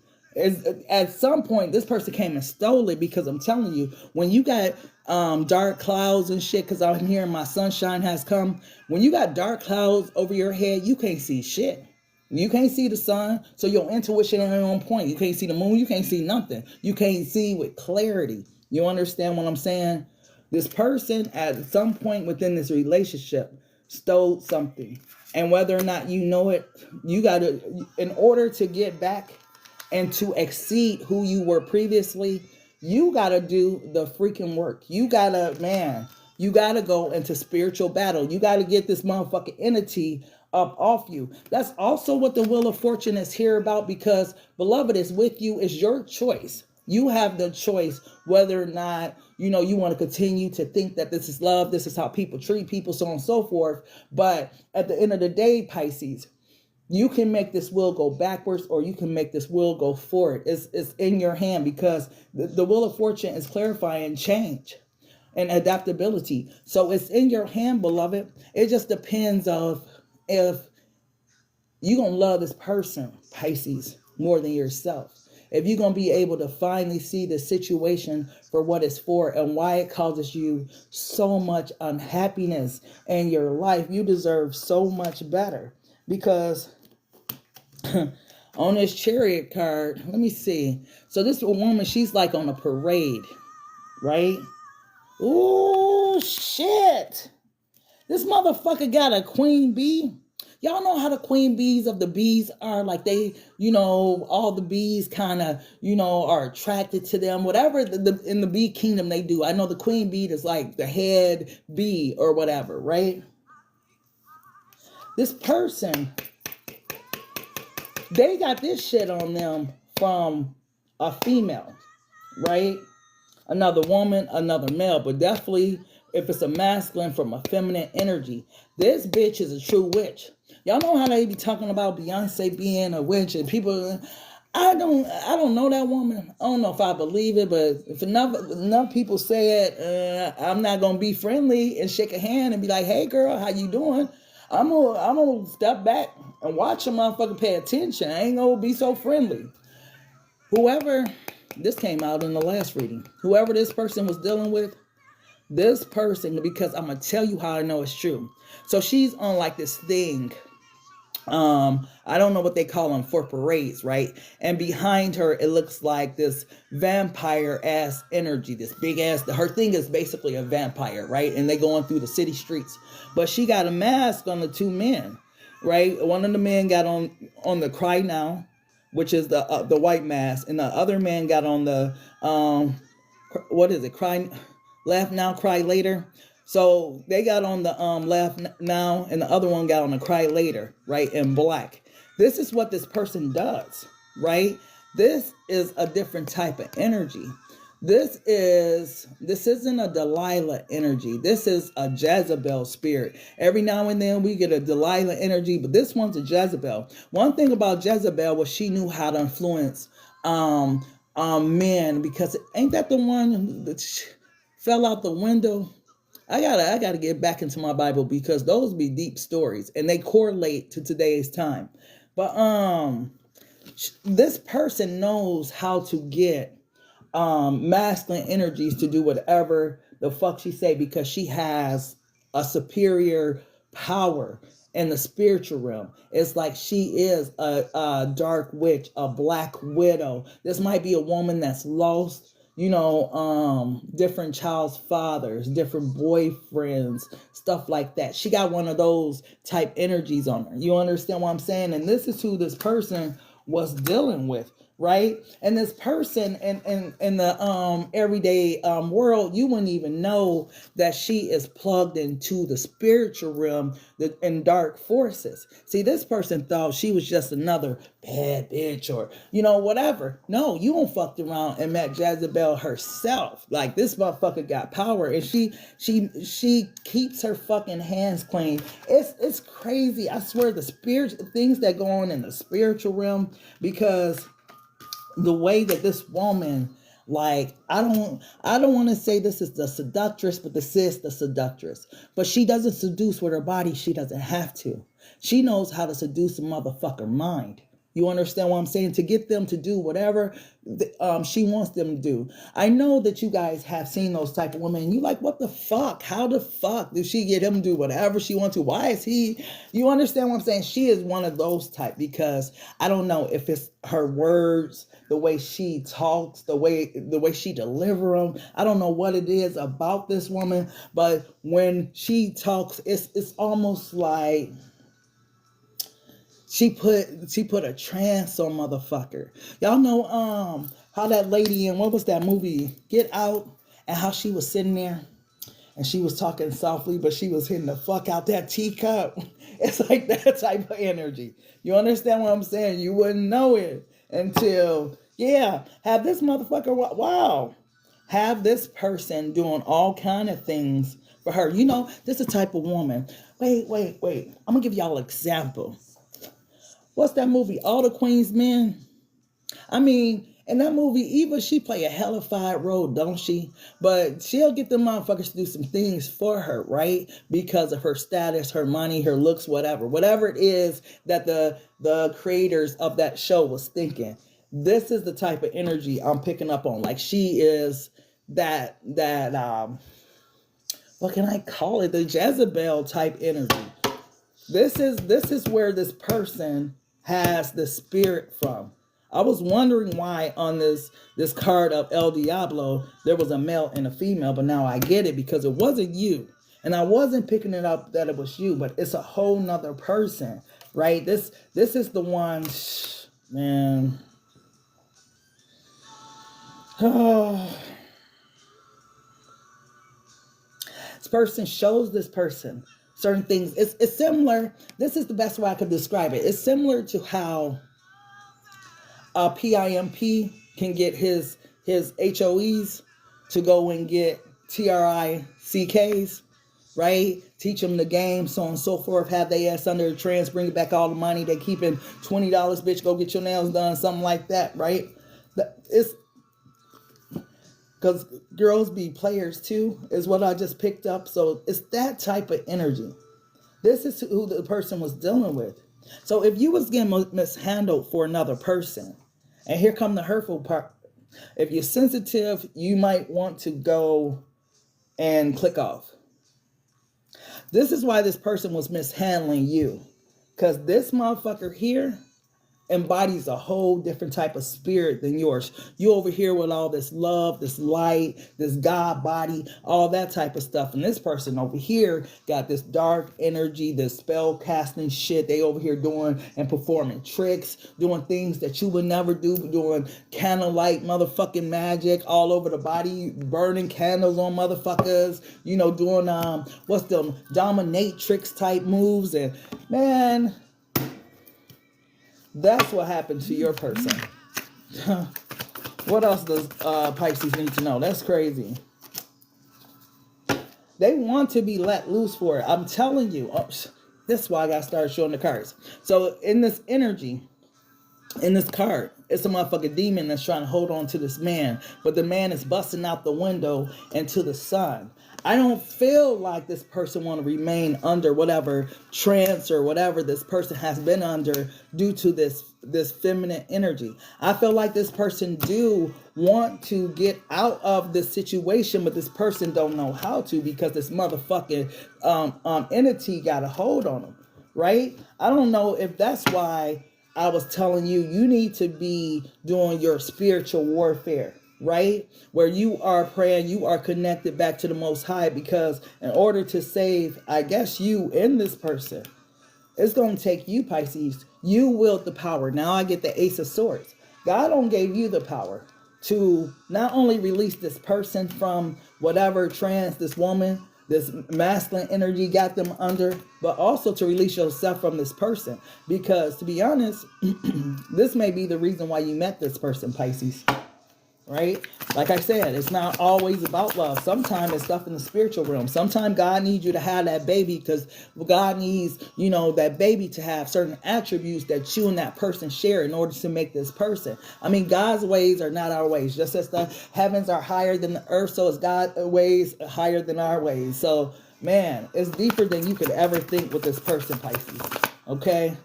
At some point, this person came and stole it because I'm telling you, when you got dark clouds and shit, because I'm hearing my sunshine has come. When you got dark clouds over your head, you can't see shit. You can't see the sun, so your intuition ain't on point. You can't see the moon. You can't see nothing. You can't see with clarity. You understand what I'm saying? This person at some point within this relationship stole something. And whether or not you know it, you got to, in order to get back and to exceed who you were previously, you got to do the freaking work. You got to, man, you got to go into spiritual battle. You got to get this motherfucking entity up off you. That's also what the Wheel of Fortune is here about, because beloved is with you. It's your choice. You have the choice whether or not, you know, you want to continue to think that this is love. This is how people treat people, so on and so forth. But at the end of the day, Pisces, you can make this wheel go backwards or you can make this wheel go forward. It's in your hand, because the Wheel of Fortune is clarifying change and adaptability. So it's in your hand, beloved. It just depends of if you're going to love this person, Pisces, more than yourself. If you're going to be able to finally see the situation for what it's for and why it causes you so much unhappiness in your life, you deserve so much better. Because on this Chariot card, let me see. So this woman, she's like on a parade, right? Ooh, shit. This motherfucker got a queen bee. Y'all know how the queen bees of the bees are, like they, you know, all the bees kind of, you know, are attracted to them, whatever in the bee kingdom they do. I know the queen bee is like the head bee or whatever, right? This person, they got this shit on them from a female, right? Another woman, another male, but definitely if it's a masculine from a feminine energy. This bitch is a true witch. Y'all know how they be talking about Beyonce being a witch and people, I don't know that woman. I don't know if I believe it, but if enough people say it, I'm not gonna be friendly and shake a hand and be like, "Hey, girl, how you doing?" I'm gonna step back and watch a motherfucker pay attention. I ain't gonna be so friendly. Whoever this came out in the last reading, whoever this person was dealing with, this person, because I'm gonna tell you how I know it's true. So she's on like this thing. I don't know what they call them for parades, right? And behind her, it looks like this vampire ass energy, this big ass. Her thing is basically a vampire, right? And they going through the city streets, but she got a mask on the two men, right? One of the men got on the cry now, which is the white mask, and the other man got on the what is it? Cry, laugh now, cry later. So they got on the laugh now, and the other one got on the cry later, right? In black. This is what this person does, right? This is a different type of energy. This isn't a Delilah energy. This is a Jezebel spirit. Every now and then we get a Delilah energy, but this one's a Jezebel. One thing about Jezebel was she knew how to influence men, because ain't that the one that fell out the window? I gotta get back into my Bible, because those be deep stories and they correlate to today's time. But this person knows how to get masculine energies to do whatever the fuck she say, because she has a superior power in the spiritual realm. It's like she is a dark witch, a black widow. This might be a woman that's lost, different child's fathers, different boyfriends, stuff like that. She got one of those type energies on her. You understand what I'm saying? And this is who this person was dealing with, right? And this person in the everyday world, you wouldn't even know that she is plugged into the spiritual realm and dark forces. See, this person thought she was just another bad bitch or whatever. No, you don't fucked around and met Jezebel herself. Like, this motherfucker got power, and she keeps her fucking hands clean. It's crazy. I swear, the spiritual things that go on in the spiritual realm, because the way that this woman, like, I don't want to say this is the seductress, but this is the seductress. But she doesn't seduce with her body. She doesn't have to. She knows how to seduce a motherfucker mind. You understand what I'm saying? To get them to do whatever she wants them to do. I know that you guys have seen those type of women, and you like, what the fuck? How the fuck did she get him to do whatever she wants to? Why is he? You understand what I'm saying? She is one of those type, because I don't know if it's her words, the way she talks, the way she deliver them. I don't know what it is about this woman, but when she talks, it's almost like she put a trance on motherfucker. Y'all know how that lady in, what was that movie, Get Out, and how she was sitting there and she was talking softly, but she was hitting the fuck out that teacup. It's like that type of energy. You understand what I'm saying? You wouldn't know it until, have this motherfucker, have this person doing all kind of things for her. This is the type of woman. Wait. I'm going to give y'all an example. What's that movie? All the Queen's Men? I mean, in that movie, Eva, she play a hellified role, don't she? But she'll get the motherfuckers to do some things for her, right? Because of her status, her money, her looks, whatever. Whatever it is that the creators of that show was thinking. This is the type of energy I'm picking up on. Like, she is that what can I call it? The Jezebel type energy. This is where this person has the spirit from. I was wondering why on this card of El Diablo there was a male and a female, but now I get it, because it wasn't you. And I wasn't picking it up that it was you, but it's a whole nother person, right? This is the one, man. This person shows this person certain things. It's similar. This is the best way I could describe it. It's similar to how PIMP can get his HOEs to go and get TRICKs. right? Teach them the game, so on and so forth. Have they ass under the trance, bring back all the money. They keeping $20, bitch, go get your nails done, something like that, right? It's because girls be players too, is what I just picked up. So it's that type of energy. This is who the person was dealing with. So if you was getting mishandled for another person, and here come the hurtful part. If you're sensitive, you might want to go and click off. This is why this person was mishandling you. Because this motherfucker here embodies a whole different type of spirit than yours. You over here with all this love, this light, this God body, all that type of stuff. And this person over here got this dark energy, this spell casting shit. They over here doing and performing tricks, doing things that you would never do, doing candlelight motherfucking magic all over the body, burning candles on motherfuckers, you know, doing what's them dominatrix type moves. And man, that's what happened to your person. What else does Pisces need to know? That's crazy. They want to be let loose for it. I'm telling you. Oh, this is why I got to start showing the cards. So in this energy, in this card, it's a motherfucking demon that's trying to hold on to this man. But the man is busting out the window into the sun. I don't feel like this person want to remain under whatever trance or whatever this person has been under due to this feminine energy. I feel like this person do want to get out of this situation, but this person don't know how to because this motherfucking entity got a hold on them, right? I don't know if that's why I was telling you, you need to be doing your spiritual warfare, right? Where you are praying, you are connected back to the Most High, because in order to save, I guess, you and this person, it's going to take you, Pisces. You wield the power. Now I get the Ace of Swords. God don't gave you the power to not only release this person from whatever trance this woman, this masculine energy got them under, but also to release yourself from this person. Because to be honest, this may be the reason why you met this person, Pisces. Right? Like I said, it's not always about love. Sometimes it's stuff in the spiritual realm. Sometimes God needs you to have that baby because God needs, you know, that baby to have certain attributes that you and that person share in order to make this person. I mean, God's ways are not our ways. Just as the heavens are higher than the earth, so is God's ways higher than our ways. So, man, it's deeper than you could ever think with this person, Pisces. Okay?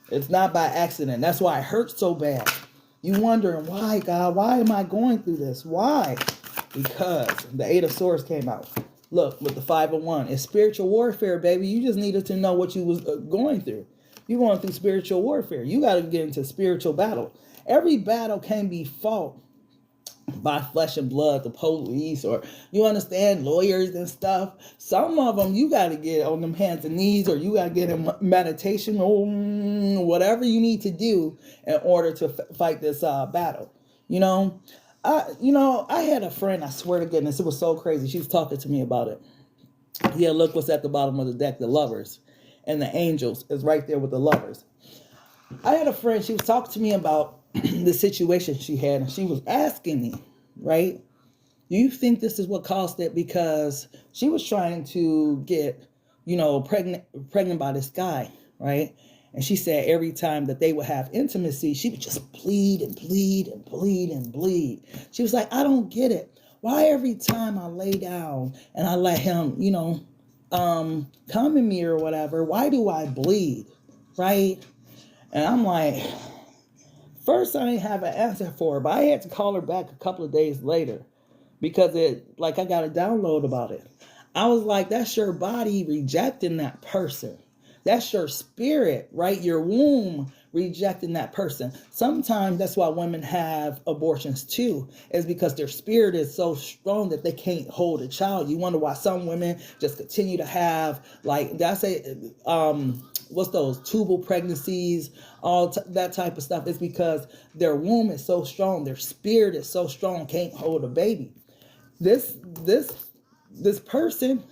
It's not by accident. That's why it hurts so bad. You wondering, why, God? Why am I going through this? Why? Because the Eight of Swords came out. Look, with the 5 of Wands. It's spiritual warfare, baby. You just needed to know what you was going through. You're going through spiritual warfare. You got to get into spiritual battle. Every battle can be fought by flesh and blood, the police, or you understand, lawyers and stuff. Some of them you got to get on them hands and knees, or you got to get in meditation, or whatever you need to do in order to fight this battle. I had a friend, I swear to goodness, it was so crazy. She was talking to me about it. Yeah, look what's at the bottom of the deck, the lovers, and the angels is right there with the lovers. I had a friend, she was talking to me about the situation she had, and she was asking me, right, do you think this is what caused it? Because she was trying to get, pregnant by this guy, right? And she said every time that they would have intimacy, she would just bleed and bleed and bleed and bleed. She was like, I don't get it. Why every time I lay down and I let him, come in me or whatever, why do I bleed, right? And I'm like, first, I didn't have an answer for her, but I had to call her back a couple of days later because I got a download about it. I was like, that's your body rejecting that person. That's your spirit, right? Your womb rejecting that person. Sometimes that's why women have abortions too, is because their spirit is so strong that they can't hold a child. You wonder why some women just continue to have, what's those tubal pregnancies, that type of stuff. It's because their womb is so strong, their spirit is so strong, can't hold a baby. This person,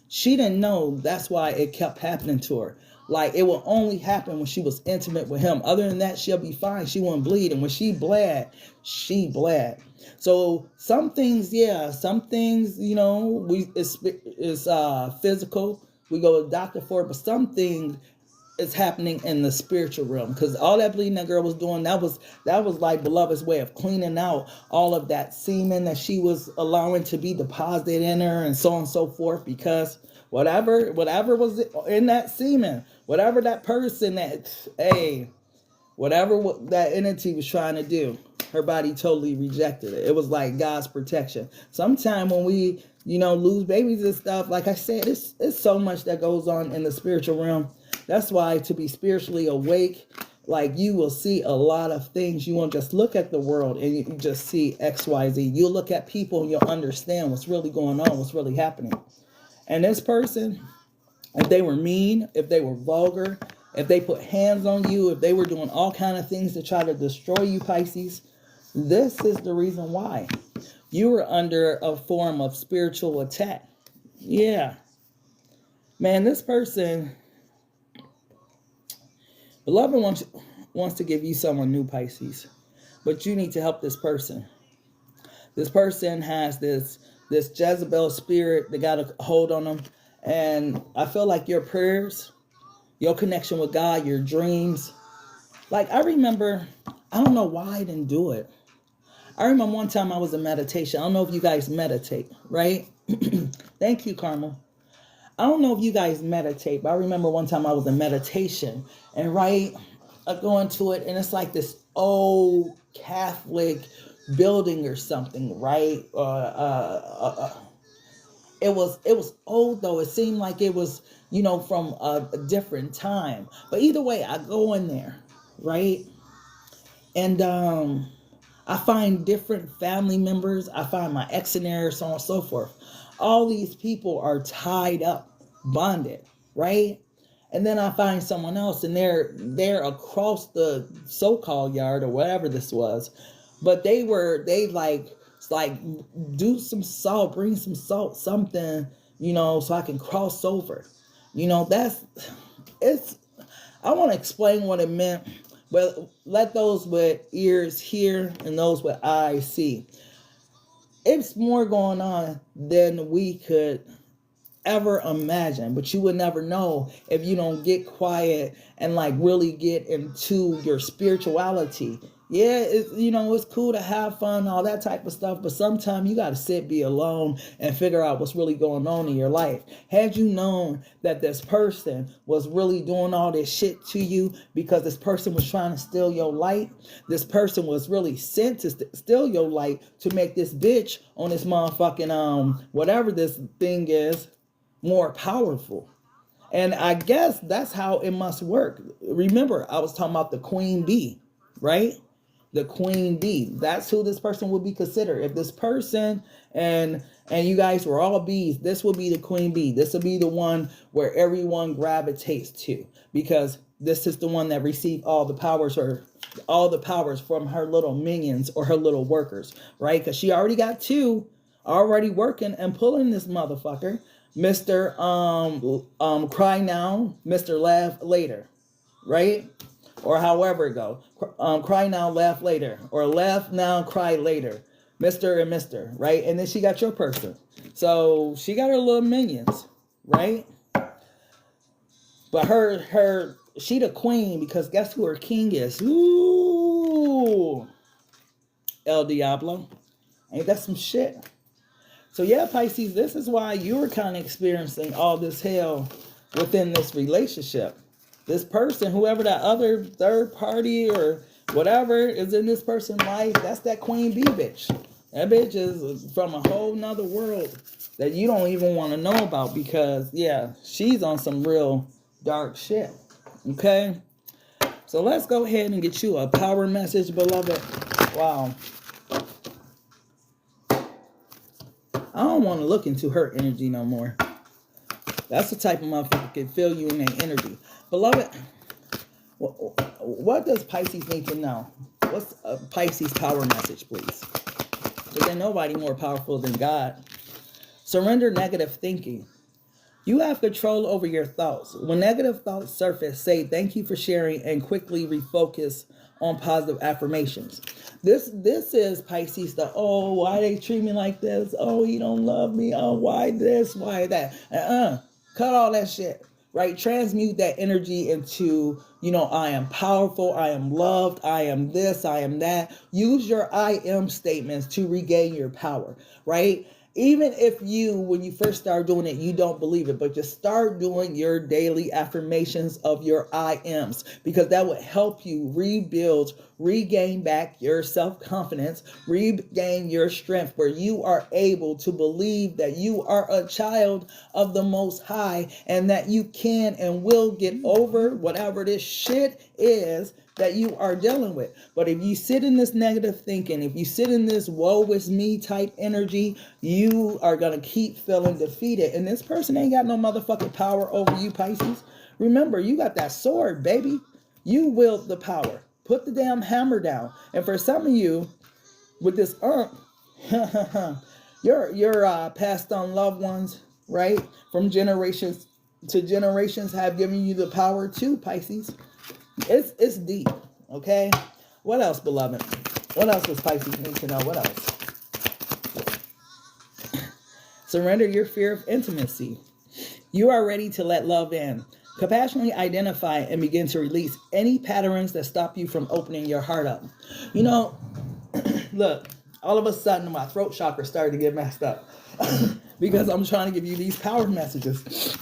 she didn't know that's why it kept happening to her. Like, it will only happen when she was intimate with him. Other than that, she'll be fine. She won't bleed. And when she bled, she bled. So some things, yeah, some things, you know, it's physical. We go to the doctor for it, but some things is happening in the spiritual realm, because all that bleeding that girl was doing, that was like beloved's way of cleaning out all of that semen that she was allowing to be deposited in her, and so on and so forth. Because whatever was in that semen, whatever that person whatever that entity was trying to do, her body totally rejected it. It was like God's protection. Sometimes when we, you know, lose babies and stuff, like I said, it's so much that goes on in the spiritual realm. That's why to be spiritually awake, like, you will see a lot of things. You won't just look at the world and you just see X, Y, Z. You'll look at people and you'll understand what's really going on, what's really happening. And this person, if they were mean, if they were vulgar, if they put hands on you, if they were doing all kind of things to try to destroy you, Pisces, this is the reason why. You were under a form of spiritual attack. Yeah. Man, this person, beloved, wants to give you someone new, Pisces. But you need to help this person. This person has this Jezebel spirit that got a hold on them. And I feel like your prayers, your connection with God, your dreams. Like, I remember, I don't know why I didn't do it. I remember one time I was in meditation. I don't know if you guys meditate, right? Thank you, Carmel. I don't know if you guys meditate, but I remember one time I was in meditation, and I go into it, and it's like this old Catholic building or something, right? It was old, though. It seemed like it was, you know, from a different time. But either way, I go in there, right? And I find different family members. I find my ex in there, so on and so forth. All these people are tied up, bonded, right? And then I find someone else, and they're across the so-called yard or whatever this was. But they like do some salt, bring some salt, something, you know, so I can cross over. You know, I want to explain what it meant, but let those with ears hear and those with eyes see. It's more going on than we could ever imagine, but you would never know if you don't get quiet and like really get into your spirituality. Yeah, it's cool to have fun, all that type of stuff, but sometimes you got to sit, be alone, and figure out what's really going on in your life. Had you known that this person was really doing all this shit to you because this person was trying to steal your light, this person was really sent to steal your light to make this bitch on this motherfucking, whatever this thing is, more powerful. And I guess that's how it must work. Remember, I was talking about the queen bee, right? The queen bee. That's who this person would be considered. If this person and you guys were all bees, this will be the queen bee. This will be the one where everyone gravitates to, because this is the one that received all the powers from her little minions or her little workers, right? Because she already got two already working and pulling this motherfucker. Mr. Cry Now, Mr. Laugh Later, right? Or however it go. Cry now, laugh later. Or laugh now, cry later. Mr. and Mr., right? And then she got your person. So she got her little minions, right? But she the queen, because guess who her king is? Ooh, El Diablo. Ain't that some shit? So yeah, Pisces, this is why you're kind of experiencing all this hell within this relationship. This person, whoever that other third party or whatever is in this person's life, that's that queen bee bitch. That bitch is from a whole nother world that you don't even want to know about, because, yeah, she's on some real dark shit. Okay? So let's go ahead and get you a power message, beloved. Wow. I don't want to look into her energy no more. That's the type of motherfucker that can feel you in their energy. Beloved, what does Pisces need to know? What's a Pisces power message, please? Because there's nobody more powerful than God. Surrender negative thinking. You have control over your thoughts. When negative thoughts surface, say thank you for sharing and quickly refocus on positive affirmations. This is Pisces, the oh, why they treat me like this? Oh, you don't love me. Oh, why this? Why that? Cut all that shit. Right? Transmute that energy into, I am powerful, I am loved, I am this, I am that. Use your I am statements to regain your power, right? Even if when you first start doing it, you don't believe it, but just start doing your daily affirmations of your I ams, because that would help you rebuild, regain back your self-confidence, regain your strength, where you are able to believe that you are a child of the Most High and that you can and will get over whatever this shit is that you are dealing with. But if you sit in this negative thinking, if you sit in this woe is me type energy, you are going to keep feeling defeated. And this person ain't got no motherfucking power over you, Pisces. Remember, you got that sword, baby. You wield the power. Put the damn hammer down. And for some of you, with this your passed on loved ones, right, from generations to generations, have given you the power too, Pisces. It's deep, okay? What else, beloved? What else does Pisces need to know? What else? Surrender your fear of intimacy. You are ready to let love in. Compassionately identify and begin to release any patterns that stop you from opening your heart up. Look, all of a sudden my throat chakra started to get messed up because I'm trying to give you these power messages.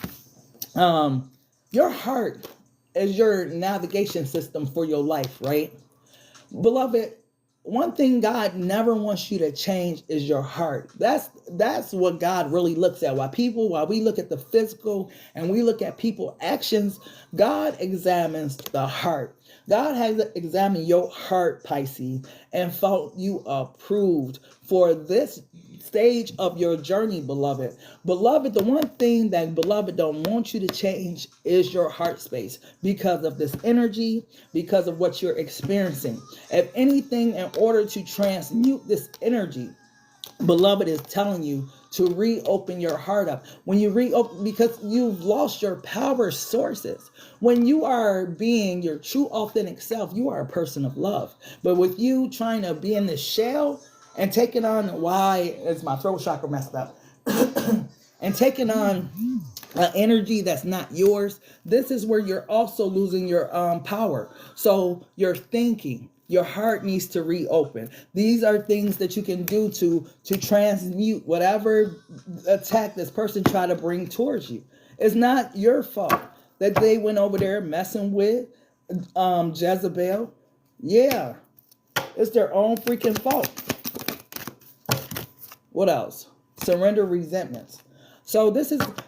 Your heart is your navigation system for your life, right? Beloved, one thing God never wants you to change is your heart. That's what God really looks at. While we look at the physical and we look at people's actions, God examines the heart. God has examined your heart, Pisces, and felt you approved for this stage of your journey, beloved. Beloved, the one thing that beloved don't want you to change is your heart space, because of this energy, because of what you're experiencing. If anything, in order to transmute this energy, beloved is telling you to reopen your heart up. When you reopen, because you've lost your power sources. When you are being your true authentic self, you are a person of love. But with you trying to be in this shell and taking on, why is my throat chakra messed up? And taking on an energy that's not yours, this is where you're also losing your power. So your thinking, your heart needs to reopen. These are things that you can do to transmute whatever attack this person tried to bring towards you. It's not your fault that they went over there messing with Jezebel. Yeah, it's their own freaking fault. What else? Surrender resentments. So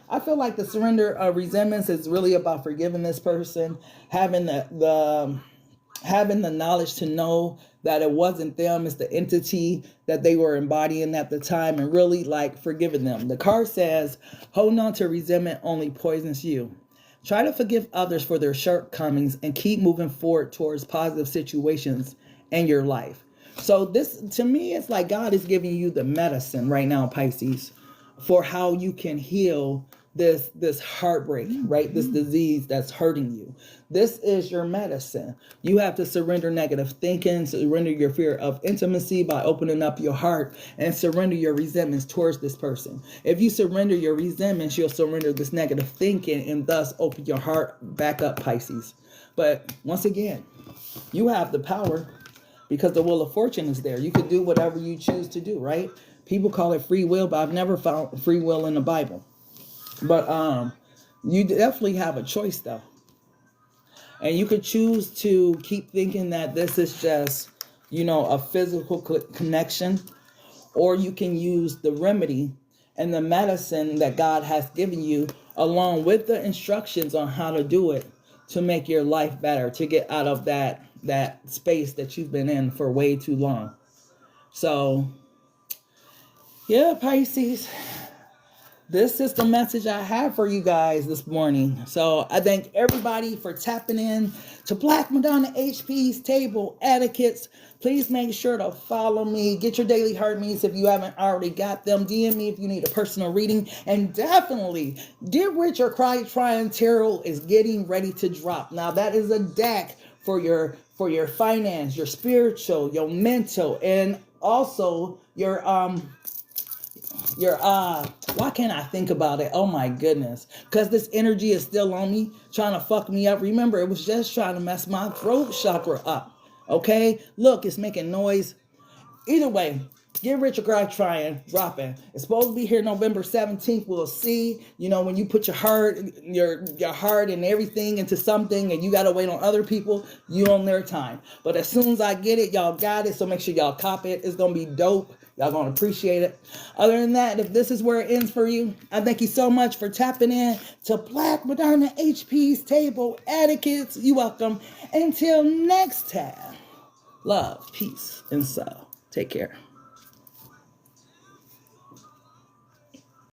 I feel like the surrender of resentments is really about forgiving this person, having the knowledge to know that it wasn't them, it's the entity that they were embodying at the time, and really like forgiving them. The card says, holding on to resentment only poisons you. Try to forgive others for their shortcomings and keep moving forward towards positive situations in your life. So this, to me, it's like God is giving you the medicine right now, Pisces, for how you can heal this heartbreak, right? This disease that's hurting you. This is your medicine. You have to surrender negative thinking, surrender your fear of intimacy by opening up your heart, and surrender your resentments towards this person. If you surrender your resentments, you'll surrender this negative thinking and thus open your heart back up, Pisces. But once again, you have the power, because the wheel of fortune is there. You can do whatever you choose to do, right? People call it free will, but I've never found free will in the Bible. But you definitely have a choice, though. And you could choose to keep thinking that this is just, a physical connection, or you can use the remedy and the medicine that God has given you, along with the instructions on how to do it, to make your life better, to get out of that space that you've been in for way too long. So, yeah, Pisces, this is the message I have for you guys this morning. So I thank everybody for tapping in to Black Madonna HP's Table Etiquettes. Please make sure to follow me. Get your daily heart meets if you haven't already got them. DM me if you need a personal reading. And definitely, Get Rich or Cry Tryin Tarot is getting ready to drop. Now, that is a deck for your finance, your spiritual, your mental, and also your why can't I think about it? Oh my goodness. Because this energy is still on me, trying to fuck me up. Remember, it was just trying to mess my throat chakra up. Okay? Look, it's making noise. Either way, Get Rich or Cry Tryin, dropping. It's supposed to be here November 17th. We'll see. You know, when you put your heart and everything into something and you got to wait on other people, you on their time. But as soon as I get it, y'all got it. So make sure y'all cop it. It's going to be dope. Y'all going to appreciate it. Other than that, if this is where it ends for you, I thank you so much for tapping in to Black Madonna HP's Table Etiquettes. You're welcome. Until next time, love, peace, and soul. Take care.